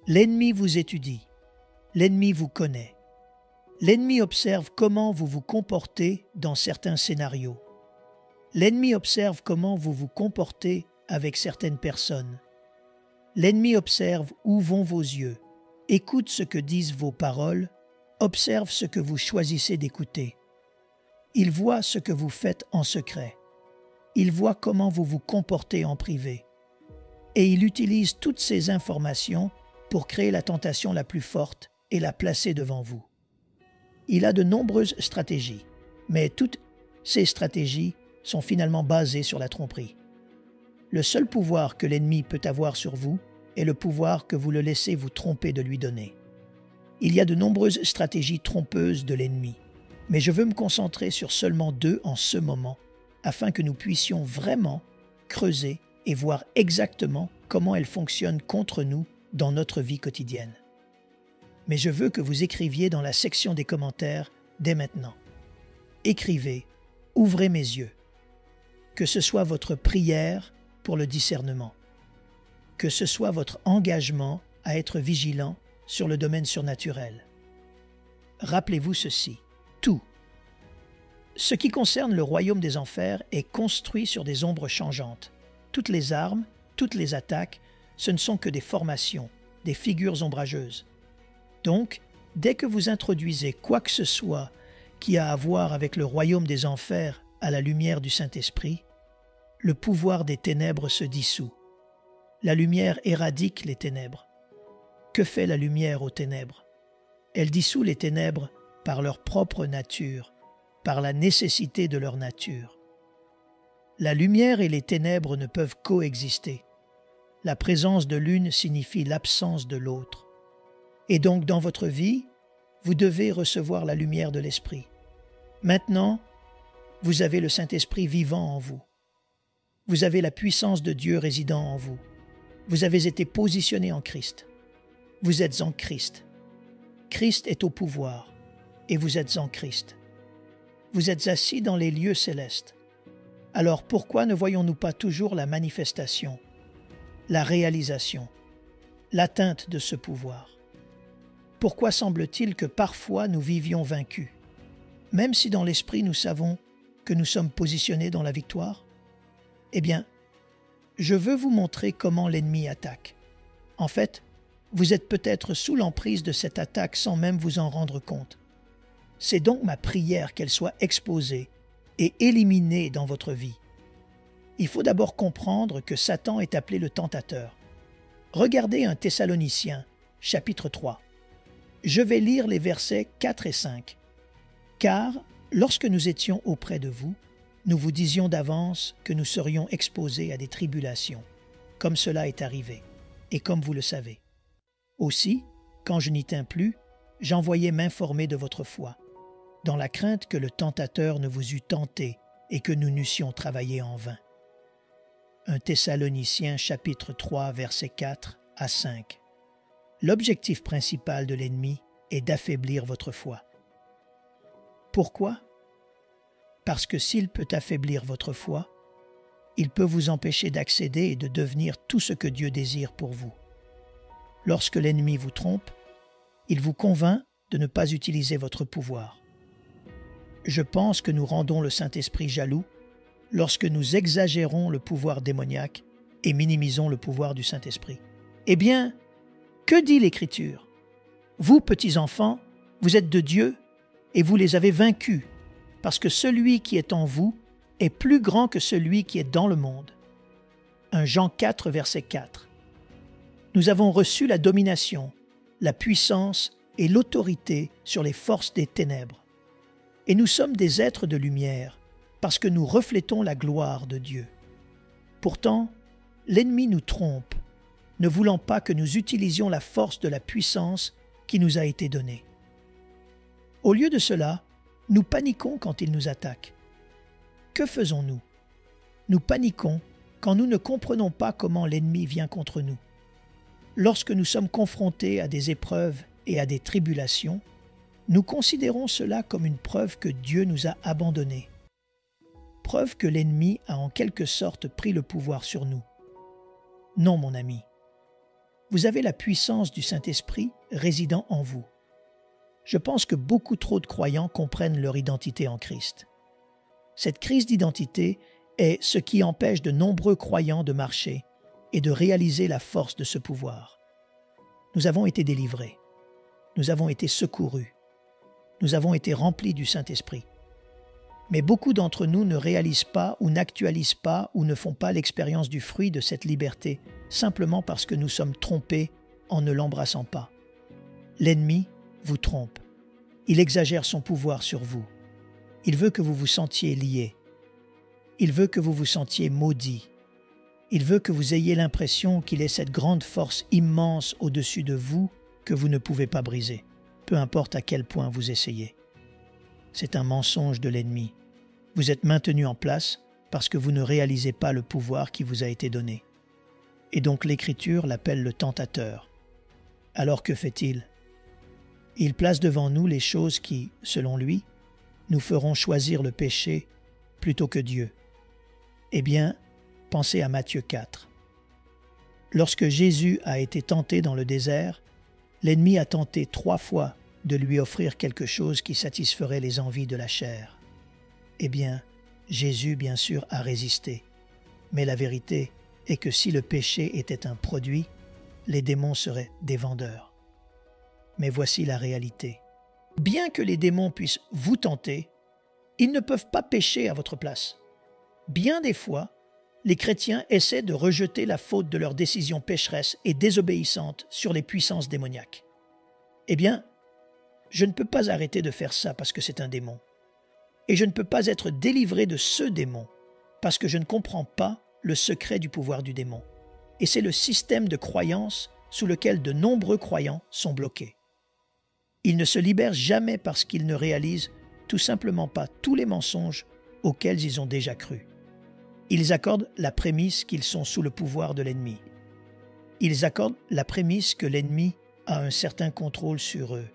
L'ennemi vous étudie, l'ennemi vous connaît. L'ennemi observe comment vous vous comportez dans certains scénarios. L'ennemi observe comment vous vous comportez avec certaines personnes. L'ennemi observe où vont vos yeux, écoute ce que disent vos paroles, observe ce que vous choisissez d'écouter. Il voit ce que vous faites en secret. Il voit comment vous vous comportez en privé. Et il utilise toutes ces informations pour créer la tentation la plus forte et la placer devant vous. Il a de nombreuses stratégies, mais toutes ces stratégies sont finalement basées sur la tromperie. Le seul pouvoir que l'ennemi peut avoir sur vous est le pouvoir que vous le laissez vous tromper de lui donner. Il y a de nombreuses stratégies trompeuses de l'ennemi, mais je veux me concentrer sur seulement 2 en ce moment, afin que nous puissions vraiment creuser et voir exactement comment elles fonctionnent contre nous dans notre vie quotidienne. Mais je veux que vous écriviez dans la section des commentaires dès maintenant. Écrivez, ouvrez mes yeux. Que ce soit votre prière pour le discernement. Que ce soit votre engagement à être vigilant sur le domaine surnaturel. Rappelez-vous ceci, tout. Ce qui concerne le royaume des enfers est construit sur des ombres changeantes. Toutes les armes, toutes les attaques, ce ne sont que des formations, des figures ombrageuses. Donc, dès que vous introduisez quoi que ce soit qui a à voir avec le royaume des enfers à la lumière du Saint-Esprit, le pouvoir des ténèbres se dissout. La lumière éradique les ténèbres. Que fait la lumière aux ténèbres? Elle dissout les ténèbres par leur propre nature, par la nécessité de leur nature. La lumière et les ténèbres ne peuvent coexister. La présence de l'une signifie l'absence de l'autre. Et donc, dans votre vie, vous devez recevoir la lumière de l'Esprit. Maintenant, vous avez le Saint-Esprit vivant en vous. Vous avez la puissance de Dieu résidant en vous. Vous avez été positionné en Christ. Vous êtes en Christ. Christ est au pouvoir et vous êtes en Christ. Vous êtes assis dans les lieux célestes. Alors pourquoi ne voyons-nous pas toujours la manifestation, la réalisation, l'atteinte de ce pouvoir? Pourquoi semble-t-il que parfois nous vivions vaincus, même si dans l'esprit nous savons que nous sommes positionnés dans la victoire? Eh bien, je veux vous montrer comment l'ennemi attaque. En fait, vous êtes peut-être sous l'emprise de cette attaque sans même vous en rendre compte. C'est donc ma prière qu'elle soit exposée et éliminée dans votre vie. Il faut d'abord comprendre que Satan est appelé le tentateur. Regardez 1 Thessaloniciens, chapitre 3. Je vais lire les versets 4 et 5. « Car, lorsque nous étions auprès de vous, nous vous disions d'avance que nous serions exposés à des tribulations, comme cela est arrivé, et comme vous le savez. Aussi, quand je n'y tins plus, j'envoyais m'informer de votre foi, dans la crainte que le tentateur ne vous eût tenté et que nous n'eussions travaillé en vain. » 1 Thessaloniciens chapitre 3 versets 4 à 5. L'objectif principal de l'ennemi est d'affaiblir votre foi. Pourquoi? Parce que s'il peut affaiblir votre foi, il peut vous empêcher d'accéder et de devenir tout ce que Dieu désire pour vous. Lorsque l'ennemi vous trompe, il vous convainc de ne pas utiliser votre pouvoir. Je pense que nous rendons le Saint-Esprit jaloux lorsque nous exagérons le pouvoir démoniaque et minimisons le pouvoir du Saint-Esprit. Eh bien, que dit l'Écriture? Vous, petits enfants, vous êtes de Dieu et vous les avez vaincus, parce que celui qui est en vous est plus grand que celui qui est dans le monde. 1 Jean 4, verset 4. Nous avons reçu la domination, la puissance et l'autorité sur les forces des ténèbres. Et nous sommes des êtres de lumière, parce que nous reflétons la gloire de Dieu. Pourtant, l'ennemi nous trompe, ne voulant pas que nous utilisions la force de la puissance qui nous a été donnée. Au lieu de cela, nous paniquons quand il nous attaque. Que faisons-nous? Nous paniquons quand nous ne comprenons pas comment l'ennemi vient contre nous. Lorsque nous sommes confrontés à des épreuves et à des tribulations, nous considérons cela comme une preuve que Dieu nous a abandonnés. Preuve que l'ennemi a en quelque sorte pris le pouvoir sur nous. Non, mon ami. Vous avez la puissance du Saint-Esprit résidant en vous. Je pense que beaucoup trop de croyants comprennent leur identité en Christ. Cette crise d'identité est ce qui empêche de nombreux croyants de marcher et de réaliser la force de ce pouvoir. Nous avons été délivrés. Nous avons été secourus. Nous avons été remplis du Saint-Esprit. Mais beaucoup d'entre nous ne réalisent pas ou n'actualisent pas ou ne font pas l'expérience du fruit de cette liberté, simplement parce que nous sommes trompés en ne l'embrassant pas. L'ennemi vous trompe. Il exagère son pouvoir sur vous. Il veut que vous vous sentiez liés. Il veut que vous vous sentiez maudits. Il veut que vous ayez l'impression qu'il est cette grande force immense au-dessus de vous que vous ne pouvez pas briser, peu importe à quel point vous essayez. C'est un mensonge de l'ennemi. Vous êtes maintenu en place parce que vous ne réalisez pas le pouvoir qui vous a été donné. Et donc l'Écriture l'appelle le tentateur. Alors que fait-il? Il place devant nous les choses qui, selon lui, nous feront choisir le péché plutôt que Dieu. Eh bien, pensez à Matthieu 4. Lorsque Jésus a été tenté dans le désert, l'ennemi a tenté 3 fois de lui offrir quelque chose qui satisferait les envies de la chair. Eh bien, Jésus, bien sûr, a résisté. Mais la vérité est que si le péché était un produit, les démons seraient des vendeurs. Mais voici la réalité. Bien que les démons puissent vous tenter, ils ne peuvent pas pécher à votre place. Bien des fois, les chrétiens essaient de rejeter la faute de leurs décisions pécheresses et désobéissantes sur les puissances démoniaques. Eh bien, je ne peux pas arrêter de faire ça parce que c'est un démon. Et je ne peux pas être délivré de ce démon parce que je ne comprends pas le secret du pouvoir du démon. Et c'est le système de croyance sous lequel de nombreux croyants sont bloqués. Ils ne se libèrent jamais parce qu'ils ne réalisent tout simplement pas tous les mensonges auxquels ils ont déjà cru. Ils accordent la prémisse qu'ils sont sous le pouvoir de l'ennemi. Ils accordent la prémisse que l'ennemi a un certain contrôle sur eux,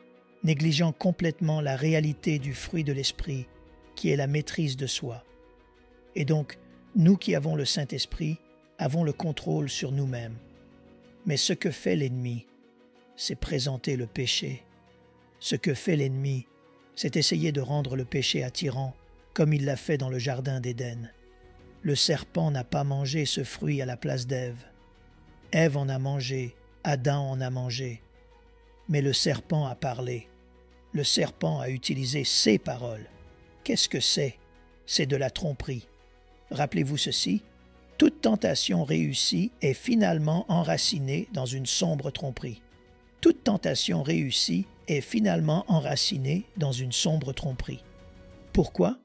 négligeant complètement la réalité du fruit de l'esprit, qui est la maîtrise de soi. Et donc, nous qui avons le Saint-Esprit, avons le contrôle sur nous-mêmes. Mais ce que fait l'ennemi, c'est présenter le péché. Ce que fait l'ennemi, c'est essayer de rendre le péché attirant, comme il l'a fait dans le jardin d'Éden. Le serpent n'a pas mangé ce fruit à la place d'Ève. Ève en a mangé, Adam en a mangé. Mais le serpent a parlé. Le serpent a utilisé ses paroles. Qu'est-ce que c'est? C'est de la tromperie. Rappelez-vous ceci, toute tentation réussie est finalement enracinée dans une sombre tromperie. Toute tentation réussie est finalement enracinée dans une sombre tromperie. Pourquoi?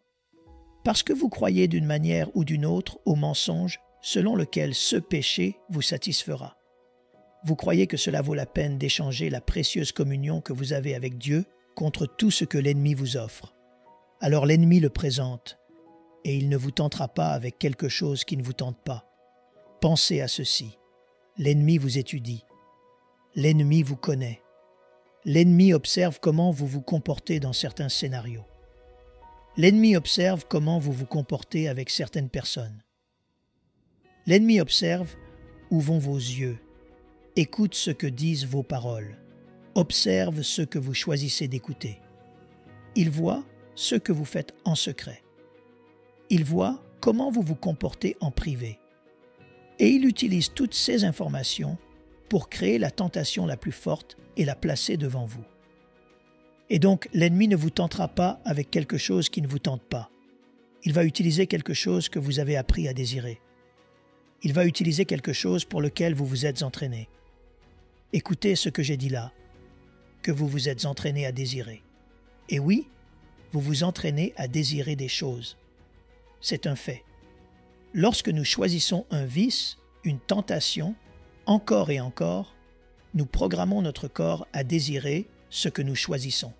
Parce que vous croyez d'une manière ou d'une autre au mensonge selon lequel ce péché vous satisfera. Vous croyez que cela vaut la peine d'échanger la précieuse communion que vous avez avec Dieu contre tout ce que l'ennemi vous offre. Alors l'ennemi le présente, et il ne vous tentera pas avec quelque chose qui ne vous tente pas. Pensez à ceci. L'ennemi vous étudie. L'ennemi vous connaît. L'ennemi observe comment vous vous comportez dans certains scénarios. L'ennemi observe comment vous vous comportez avec certaines personnes. L'ennemi observe où vont vos yeux, écoute ce que disent vos paroles, observe ce que vous choisissez d'écouter. Il voit ce que vous faites en secret. Il voit comment vous vous comportez en privé. Et il utilise toutes ces informations pour créer la tentation la plus forte et la placer devant vous. Et donc, l'ennemi ne vous tentera pas avec quelque chose qui ne vous tente pas. Il va utiliser quelque chose que vous avez appris à désirer. Il va utiliser quelque chose pour lequel vous vous êtes entraîné. Écoutez ce que j'ai dit là, que vous vous êtes entraîné à désirer. Et oui, vous vous entraînez à désirer des choses. C'est un fait. Lorsque nous choisissons un vice, une tentation, encore et encore, nous programmons notre corps à désirer ce que nous choisissons.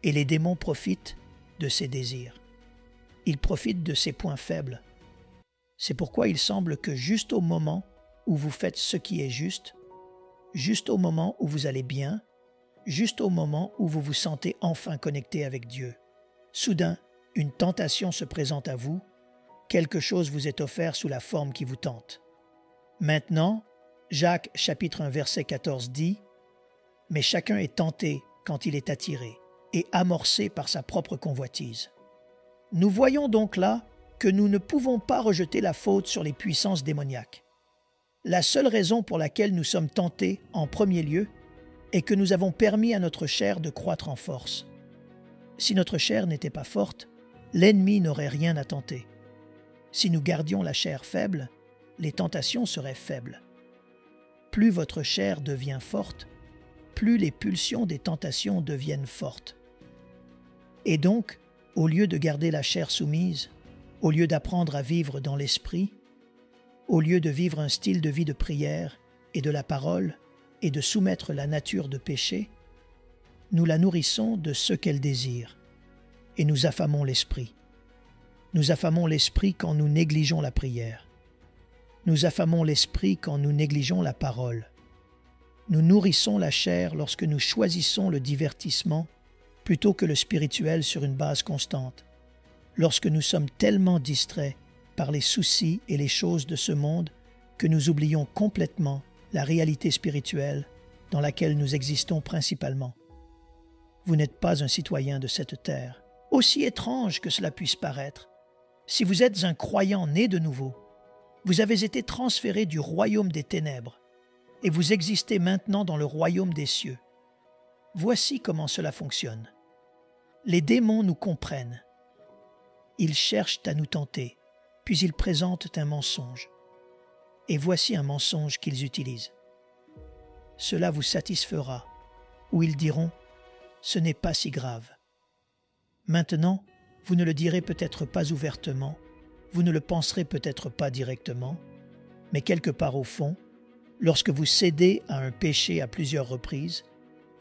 Et les démons profitent de ces désirs. Ils profitent de ces points faibles. C'est pourquoi il semble que juste au moment où vous faites ce qui est juste au moment où vous allez bien, juste au moment où vous vous sentez enfin connecté avec Dieu, soudain, une tentation se présente à vous, quelque chose vous est offert sous la forme qui vous tente. Maintenant, Jacques chapitre 1 verset 14 dit « Mais chacun est tenté quand il est attiré et amorcé par sa propre convoitise. » Nous voyons donc là que nous ne pouvons pas rejeter la faute sur les puissances démoniaques. La seule raison pour laquelle nous sommes tentés en premier lieu est que nous avons permis à notre chair de croître en force. Si notre chair n'était pas forte, l'ennemi n'aurait rien à tenter. Si nous gardions la chair faible, les tentations seraient faibles. Plus votre chair devient forte, plus les pulsions des tentations deviennent fortes. Et donc, au lieu de garder la chair soumise, au lieu d'apprendre à vivre dans l'esprit, au lieu de vivre un style de vie de prière et de la parole et de soumettre la nature de péché, nous la nourrissons de ce qu'elle désire et nous affamons l'esprit. Nous affamons l'esprit quand nous négligeons la prière. Nous affamons l'esprit quand nous négligeons la parole. Nous nourrissons la chair lorsque nous choisissons le divertissement plutôt que le spirituel sur une base constante, lorsque nous sommes tellement distraits par les soucis et les choses de ce monde que nous oublions complètement la réalité spirituelle dans laquelle nous existons principalement. Vous n'êtes pas un citoyen de cette terre, aussi étrange que cela puisse paraître. Si vous êtes un croyant né de nouveau, vous avez été transféré du royaume des ténèbres et vous existez maintenant dans le royaume des cieux. Voici comment cela fonctionne. Les démons nous comprennent. Ils cherchent à nous tenter, puis ils présentent un mensonge. Et voici un mensonge qu'ils utilisent. Cela vous satisfera, ou ils diront « ce n'est pas si grave ». Maintenant, vous ne le direz peut-être pas ouvertement, vous ne le penserez peut-être pas directement, mais quelque part au fond, lorsque vous cédez à un péché à plusieurs reprises,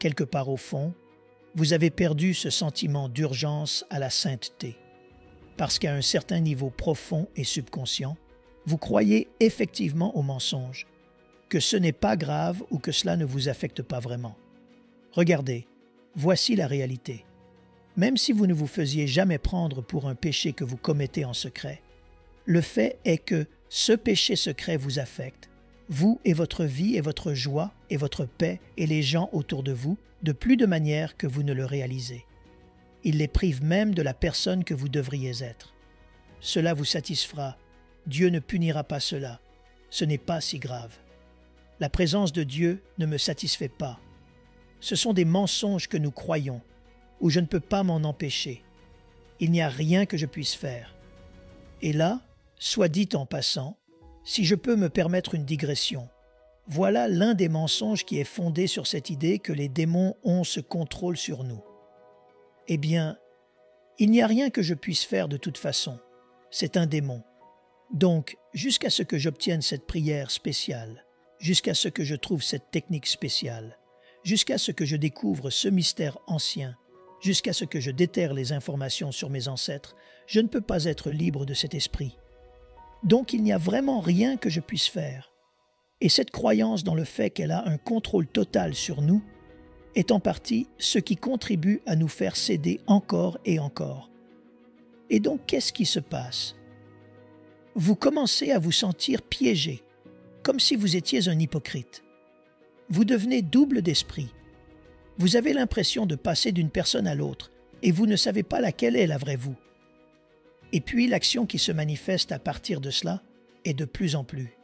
quelque part au fond, vous avez perdu ce sentiment d'urgence à la sainteté. Parce qu'à un certain niveau profond et subconscient, vous croyez effectivement au mensonge, que ce n'est pas grave ou que cela ne vous affecte pas vraiment. Regardez, voici la réalité. Même si vous ne vous faisiez jamais prendre pour un péché que vous commettez en secret, le fait est que ce péché secret vous affecte, vous et votre vie et votre joie et votre paix et les gens autour de vous, de plus de manière que vous ne le réalisez. Il les prive même de la personne que vous devriez être. Cela vous satisfera. Dieu ne punira pas cela. Ce n'est pas si grave. La présence de Dieu ne me satisfait pas. Ce sont des mensonges que nous croyons, où je ne peux pas m'en empêcher. Il n'y a rien que je puisse faire. Et là, soit dit en passant, si je peux me permettre une digression, voilà l'un des mensonges qui est fondé sur cette idée que les démons ont ce contrôle sur nous. Eh bien, il n'y a rien que je puisse faire de toute façon. C'est un démon. Donc, jusqu'à ce que j'obtienne cette prière spéciale, jusqu'à ce que je trouve cette technique spéciale, jusqu'à ce que je découvre ce mystère ancien, jusqu'à ce que je déterre les informations sur mes ancêtres, je ne peux pas être libre de cet esprit. Donc, il n'y a vraiment rien que je puisse faire. Et cette croyance dans le fait qu'elle a un contrôle total sur nous est en partie ce qui contribue à nous faire céder encore et encore. Et donc, qu'est-ce qui se passe? Vous commencez à vous sentir piégé, comme si vous étiez un hypocrite. Vous devenez double d'esprit. Vous avez l'impression de passer d'une personne à l'autre et vous ne savez pas laquelle est la vraie vous. Et puis, l'action qui se manifeste à partir de cela est de plus en plus.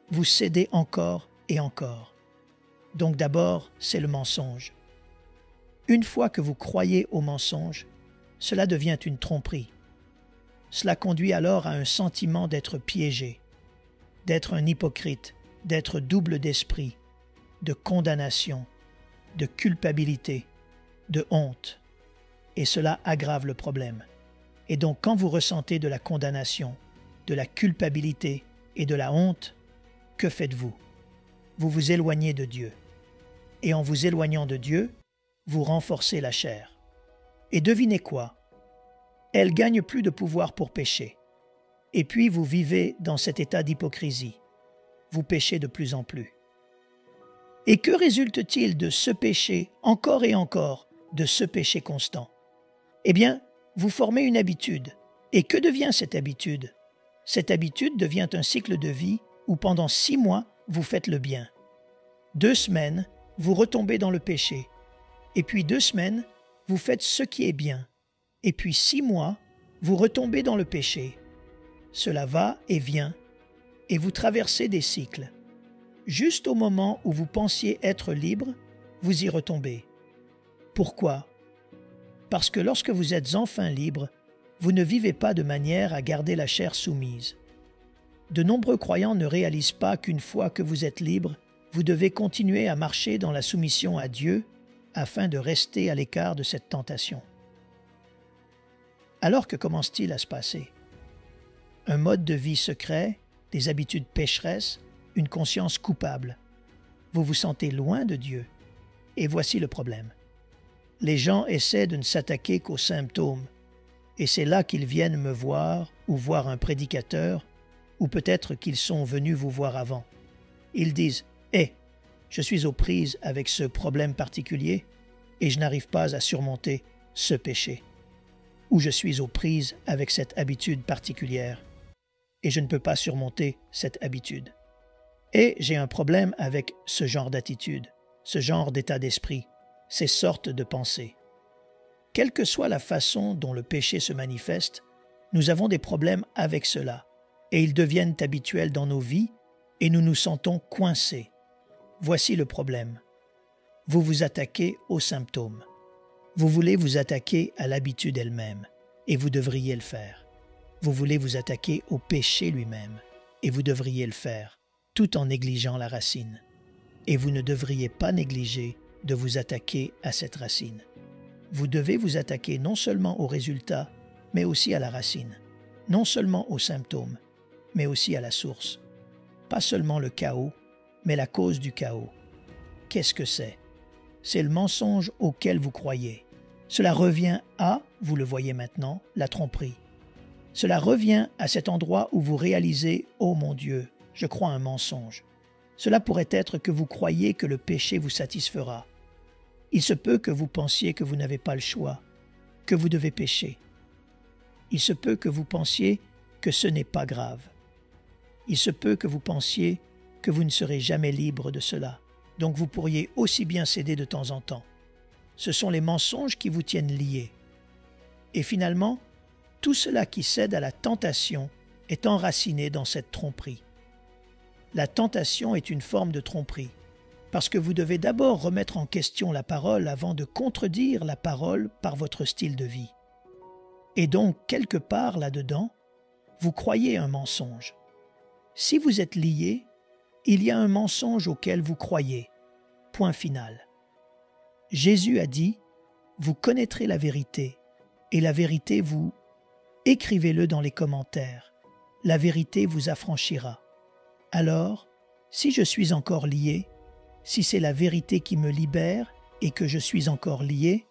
Vous cédez encore et encore. Donc d'abord, c'est le mensonge. Une fois que vous croyez au mensonge, cela devient une tromperie. Cela conduit alors à un sentiment d'être piégé, d'être un hypocrite, d'être double d'esprit, de condamnation, de culpabilité, de honte. Et cela aggrave le problème. Et donc quand vous ressentez de la condamnation, de la culpabilité et de la honte, que faites-vous? Vous vous éloignez de Dieu. Et en vous éloignant de Dieu, vous renforcez la chair. Et devinez quoi? Elle gagne plus de pouvoir pour pécher. Et puis vous vivez dans cet état d'hypocrisie. Vous péchez de plus en plus. Et que résulte-t-il de ce péché encore et encore, de ce péché constant? Eh bien, vous formez une habitude. Et que devient cette habitude? Cette habitude devient un cycle de vie où pendant 6 mois, vous faites le bien. 2 semaines, vous retombez dans le péché. Et puis 2 semaines, vous faites ce qui est bien. Et puis 6 mois, vous retombez dans le péché. Cela va et vient, et vous traversez des cycles. Juste au moment où vous pensiez être libre, vous y retombez. Pourquoi? Parce que lorsque vous êtes enfin libre, vous ne vivez pas de manière à garder la chair soumise. De nombreux croyants ne réalisent pas qu'une fois que vous êtes libre, vous devez continuer à marcher dans la soumission à Dieu afin de rester à l'écart de cette tentation. Alors que commence-t-il à se passer? Un mode de vie secret, des habitudes pécheresses, une conscience coupable. Vous vous sentez loin de Dieu. Et voici le problème. Les gens essaient de ne s'attaquer qu'aux symptômes, et c'est là qu'ils viennent me voir ou voir un prédicateur, ou peut-être qu'ils sont venus vous voir avant. Ils disent « Hé, je suis aux prises avec ce problème particulier et je n'arrive pas à surmonter ce péché. » Ou « Je suis aux prises avec cette habitude particulière et je ne peux pas surmonter cette habitude. » Et j'ai un problème avec ce genre d'attitude, ce genre d'état d'esprit, ces sortes de pensées. Quelle que soit la façon dont le péché se manifeste, nous avons des problèmes avec cela, et ils deviennent habituels dans nos vies, et nous nous sentons coincés. Voici le problème. Vous vous attaquez aux symptômes. Vous voulez vous attaquer à l'habitude elle-même, et vous devriez le faire. Vous voulez vous attaquer au péché lui-même, et vous devriez le faire, tout en négligeant la racine. Et vous ne devriez pas négliger de vous attaquer à cette racine. Vous devez vous attaquer non seulement au résultat, mais aussi à la racine. Non seulement aux symptômes, mais aussi à la source. Pas seulement le chaos, mais la cause du chaos. Qu'est-ce que c'est? C'est le mensonge auquel vous croyez. Cela revient à, vous le voyez maintenant, la tromperie. Cela revient à cet endroit où vous réalisez « Oh mon Dieu, je crois un mensonge ». Cela pourrait être que vous croyez que le péché vous satisfera. Il se peut que vous pensiez que vous n'avez pas le choix, que vous devez pécher. Il se peut que vous pensiez que ce n'est pas grave. Il se peut que vous pensiez que vous ne serez jamais libre de cela, donc vous pourriez aussi bien céder de temps en temps. Ce sont les mensonges qui vous tiennent liés. Et finalement, tout cela qui cède à la tentation est enraciné dans cette tromperie. La tentation est une forme de tromperie, parce que vous devez d'abord remettre en question la parole avant de contredire la parole par votre style de vie. Et donc, quelque part là-dedans, vous croyez un mensonge. Si vous êtes lié, il y a un mensonge auquel vous croyez. Point final. Jésus a dit, « Vous connaîtrez la vérité, et la vérité vous... » Écrivez-le dans les commentaires. La vérité vous affranchira. Alors, si je suis encore lié, si c'est la vérité qui me libère et que je suis encore lié,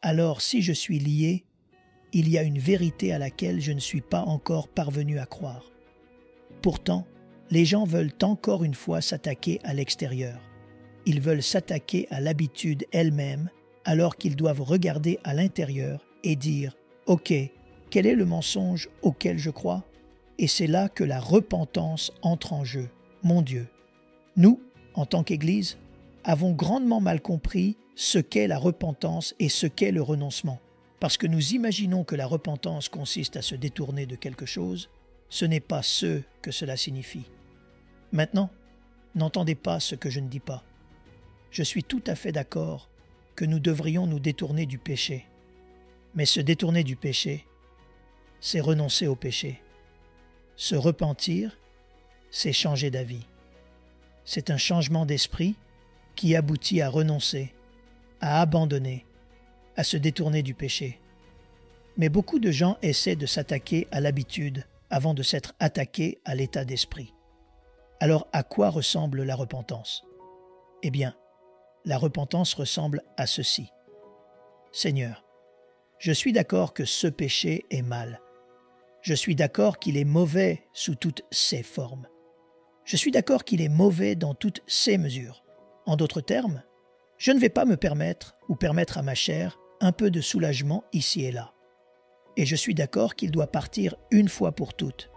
alors si je suis lié, il y a une vérité à laquelle je ne suis pas encore parvenu à croire. Pourtant, les gens veulent encore une fois s'attaquer à l'extérieur. Ils veulent s'attaquer à l'habitude elle-même alors qu'ils doivent regarder à l'intérieur et dire « Ok, quel est le mensonge auquel je crois ?» Et c'est là que la repentance entre en jeu. Mon Dieu, nous, en tant qu'Église, avons grandement mal compris ce qu'est la repentance et ce qu'est le renoncement. Parce que nous imaginons que la repentance consiste à se détourner de quelque chose, ce n'est pas ce que cela signifie. Maintenant, n'entendez pas ce que je ne dis pas. Je suis tout à fait d'accord que nous devrions nous détourner du péché. Mais se détourner du péché, c'est renoncer au péché. Se repentir, c'est changer d'avis. C'est un changement d'esprit qui aboutit à renoncer, à abandonner, à se détourner du péché. Mais beaucoup de gens essaient de s'attaquer à l'habitude avant de s'être attaqués à l'état d'esprit. Alors à quoi ressemble la repentance? Eh bien, la repentance ressemble à ceci. Seigneur, je suis d'accord que ce péché est mal. Je suis d'accord qu'il est mauvais sous toutes ses formes. Je suis d'accord qu'il est mauvais dans toutes ses mesures. En d'autres termes, je ne vais pas me permettre ou permettre à ma chair un peu de soulagement ici et là. Et je suis d'accord qu'il doit partir une fois pour toutes.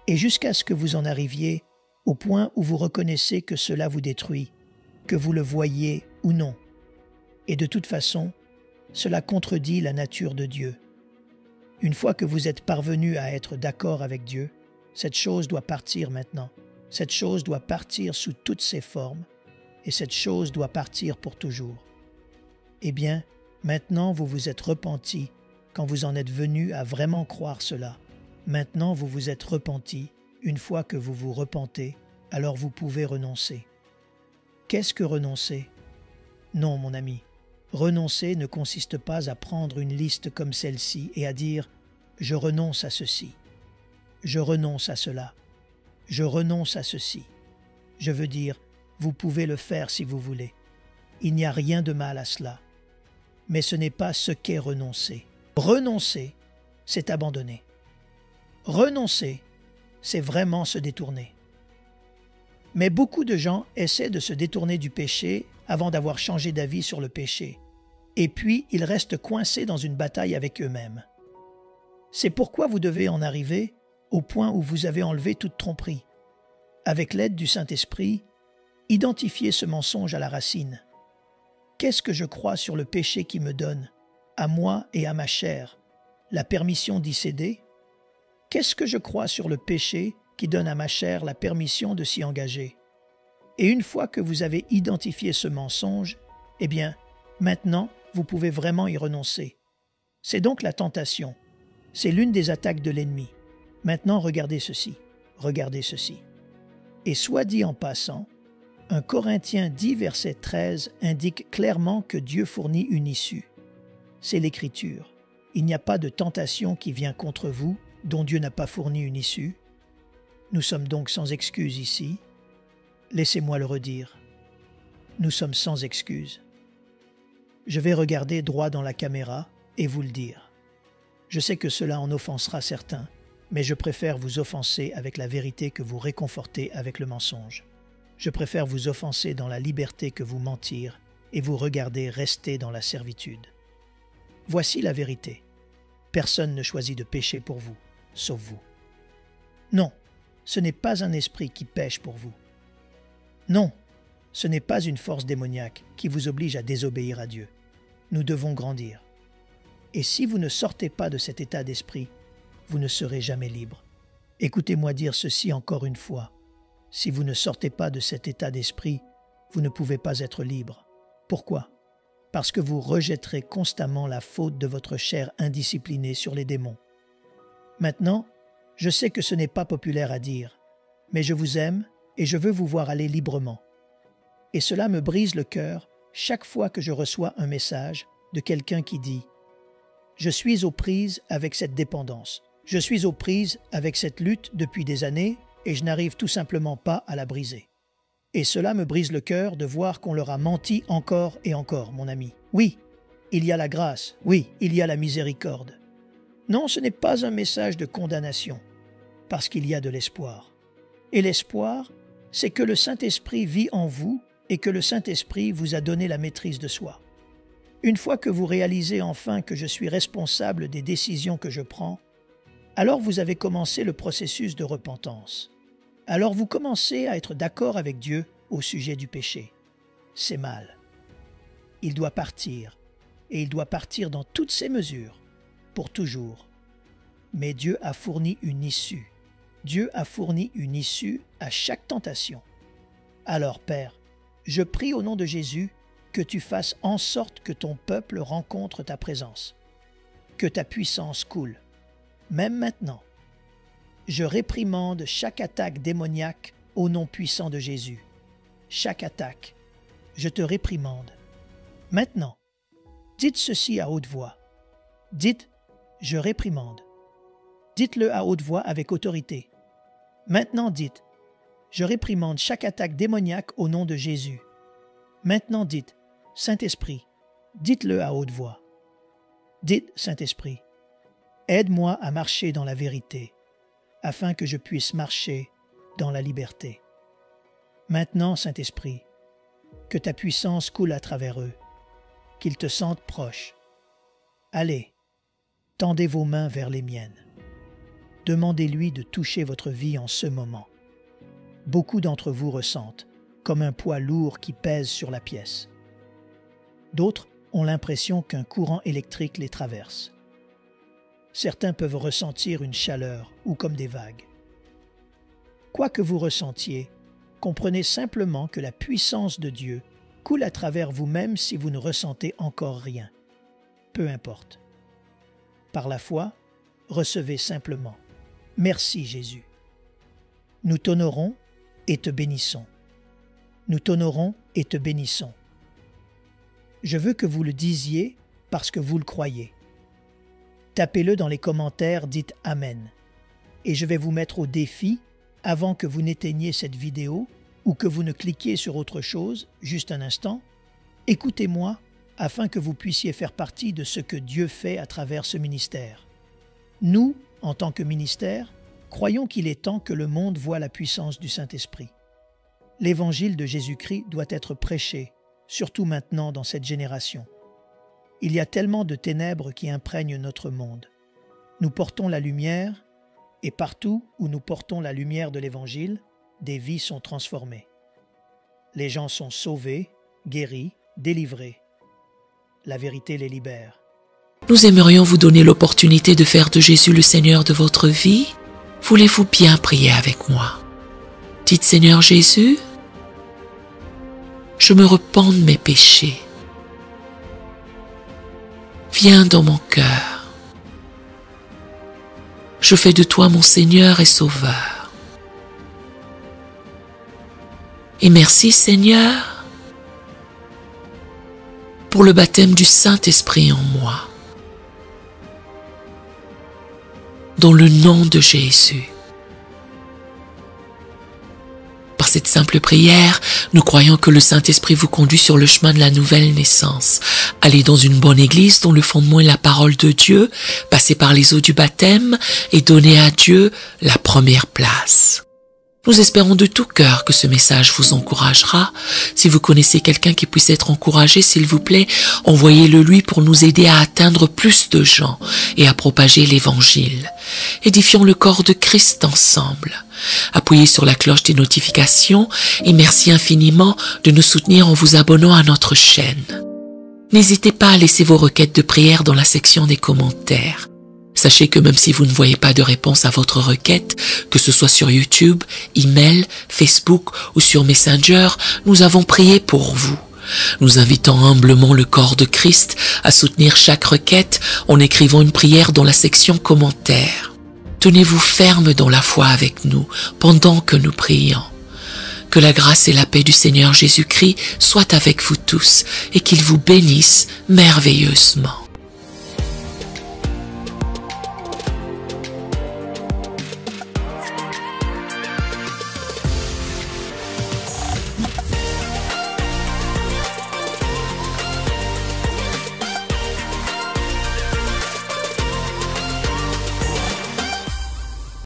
Et jusqu'à ce que vous en arriviez au point où vous reconnaissez que cela vous détruit, que vous le voyez ou non. Et de toute façon, cela contredit la nature de Dieu. Une fois que vous êtes parvenu à être d'accord avec Dieu, cette chose doit partir maintenant. Cette chose doit partir sous toutes ses formes, et cette chose doit partir pour toujours. Eh bien, maintenant vous vous êtes repenti quand vous en êtes venu à vraiment croire cela. Maintenant vous vous êtes repenti. Une fois que vous vous repentez, alors vous pouvez renoncer. Qu'est-ce que renoncer? Non, mon ami. Renoncer ne consiste pas à prendre une liste comme celle-ci et à dire « je renonce à ceci »,« je renonce à cela »,« je renonce à ceci ». Je veux dire, vous pouvez le faire si vous voulez. Il n'y a rien de mal à cela. Mais ce n'est pas ce qu'est renoncer. Renoncer, c'est abandonner. Renoncer, c'est vraiment se détourner. Mais beaucoup de gens essaient de se détourner du péché avant d'avoir changé d'avis sur le péché, et puis ils restent coincés dans une bataille avec eux-mêmes. C'est pourquoi vous devez en arriver au point où vous avez enlevé toute tromperie. Avec l'aide du Saint-Esprit, identifiez ce mensonge à la racine. Qu'est-ce que je crois sur le péché qui me donne, à moi et à ma chair, la permission d'y céder? Qu'est-ce que je crois sur le péché qui donne à ma chair la permission de s'y engager? Et une fois que vous avez identifié ce mensonge, eh bien, maintenant, vous pouvez vraiment y renoncer. C'est donc la tentation. C'est l'une des attaques de l'ennemi. Maintenant, regardez ceci. Regardez ceci. Et soit dit en passant, 1 Corinthiens 10, verset 13 indique clairement que Dieu fournit une issue. C'est l'Écriture. Il n'y a pas de tentation qui vient contre vous dont Dieu n'a pas fourni une issue. Nous sommes donc sans excuse ici. Laissez-moi le redire. Nous sommes sans excuse. Je vais regarder droit dans la caméra et vous le dire. Je sais que cela en offensera certains, mais je préfère vous offenser avec la vérité que vous réconforter avec le mensonge. Je préfère vous offenser dans la liberté que vous mentir et vous regarder rester dans la servitude. Voici la vérité. Personne ne choisit de pécher pour vous, sauf vous. Non, ce n'est pas un esprit qui pêche pour vous. Non, ce n'est pas une force démoniaque qui vous oblige à désobéir à Dieu. Nous devons grandir. Et si vous ne sortez pas de cet état d'esprit, vous ne serez jamais libre. Écoutez-moi dire ceci encore une fois. Si vous ne sortez pas de cet état d'esprit, vous ne pouvez pas être libre. Pourquoi? Parce que vous rejetterez constamment la faute de votre chair indisciplinée sur les démons. Maintenant, je sais que ce n'est pas populaire à dire, mais je vous aime et je veux vous voir aller librement. Et cela me brise le cœur chaque fois que je reçois un message de quelqu'un qui dit « Je suis aux prises avec cette dépendance. Je suis aux prises avec cette lutte depuis des années et je n'arrive tout simplement pas à la briser. » Et cela me brise le cœur de voir qu'on leur a menti encore et encore, mon ami. Oui, il y a la grâce. Oui, il y a la miséricorde. Non, ce n'est pas un message de condamnation, parce qu'il y a de l'espoir. Et l'espoir, c'est que le Saint-Esprit vit en vous et que le Saint-Esprit vous a donné la maîtrise de soi. Une fois que vous réalisez enfin que je suis responsable des décisions que je prends, alors vous avez commencé le processus de repentance. Alors vous commencez à être d'accord avec Dieu au sujet du péché. C'est mal. Il doit partir, et il doit partir dans toutes ses mesures, pour toujours. Mais Dieu a fourni une issue. Dieu a fourni une issue à chaque tentation. Alors, Père, je prie au nom de Jésus que tu fasses en sorte que ton peuple rencontre ta présence, que ta puissance coule, même maintenant. Je réprimande chaque attaque démoniaque au nom puissant de Jésus. Chaque attaque, je te réprimande. Maintenant, dites ceci à haute voix. Dites « Je réprimande ». Dites-le à haute voix avec autorité. Maintenant dites « Je réprimande chaque attaque démoniaque au nom de Jésus ». Maintenant dites « Saint-Esprit ». Dites-le à haute voix. Dites « Saint-Esprit, aide-moi à marcher dans la vérité, afin que je puisse marcher dans la liberté. Maintenant, Saint-Esprit, que ta puissance coule à travers eux, qu'ils te sentent proche. Allez, tendez vos mains vers les miennes. Demandez-lui de toucher votre vie en ce moment. beaucoup d'entre vous ressentent, comme un poids lourd qui pèse sur la pièce. D'autres ont l'impression qu'un courant électrique les traverse. Certains peuvent ressentir une chaleur ou comme des vagues. Quoi que vous ressentiez, comprenez simplement que la puissance de Dieu coule à travers vous-même si vous ne ressentez encore rien. Peu importe. Par la foi, recevez simplement. Merci Jésus. Nous t'honorons et te bénissons. Nous t'honorons et te bénissons. Je veux que vous le disiez parce que vous le croyez. Tapez-le dans les commentaires, dites Amen. Et je vais vous mettre au défi, avant que vous n'éteigniez cette vidéo ou que vous ne cliquiez sur autre chose, juste un instant, écoutez-moi afin que vous puissiez faire partie de ce que Dieu fait à travers ce ministère. Nous, en tant que ministère, croyons qu'il est temps que le monde voie la puissance du Saint-Esprit. L'Évangile de Jésus-Christ doit être prêché, surtout maintenant dans cette génération. Il y a tellement de ténèbres qui imprègnent notre monde. Nous portons la lumière, et partout où nous portons la lumière de l'Évangile, des vies sont transformées. Les gens sont sauvés, guéris, délivrés. La vérité les libère. Nous aimerions vous donner l'opportunité de faire de Jésus le Seigneur de votre vie. Voulez-vous bien prier avec moi? Dites Seigneur Jésus, je me repens de mes péchés. Viens dans mon cœur. Je fais de toi mon Seigneur et Sauveur. Et merci Seigneur pour le baptême du Saint-Esprit en moi. Dans le nom de Jésus. Par cette simple prière, nous croyons que le Saint-Esprit vous conduit sur le chemin de la nouvelle naissance. Allez dans une bonne église dont le fondement est la parole de Dieu, passez par les eaux du baptême et donnez à Dieu la première place. Nous espérons de tout cœur que ce message vous encouragera. Si vous connaissez quelqu'un qui puisse être encouragé, s'il vous plaît, envoyez-le lui pour nous aider à atteindre plus de gens et à propager l'Évangile. Édifions le corps de Christ ensemble. Appuyez sur la cloche des notifications et merci infiniment de nous soutenir en vous abonnant à notre chaîne. N'hésitez pas à laisser vos requêtes de prière dans la section des commentaires. Sachez que même si vous ne voyez pas de réponse à votre requête, que ce soit sur YouTube, email, Facebook ou sur Messenger, nous avons prié pour vous. Nous invitons humblement le corps de Christ à soutenir chaque requête en écrivant une prière dans la section commentaires. Tenez-vous ferme dans la foi avec nous pendant que nous prions. Que la grâce et la paix du Seigneur Jésus-Christ soient avec vous tous et qu'il vous bénisse merveilleusement.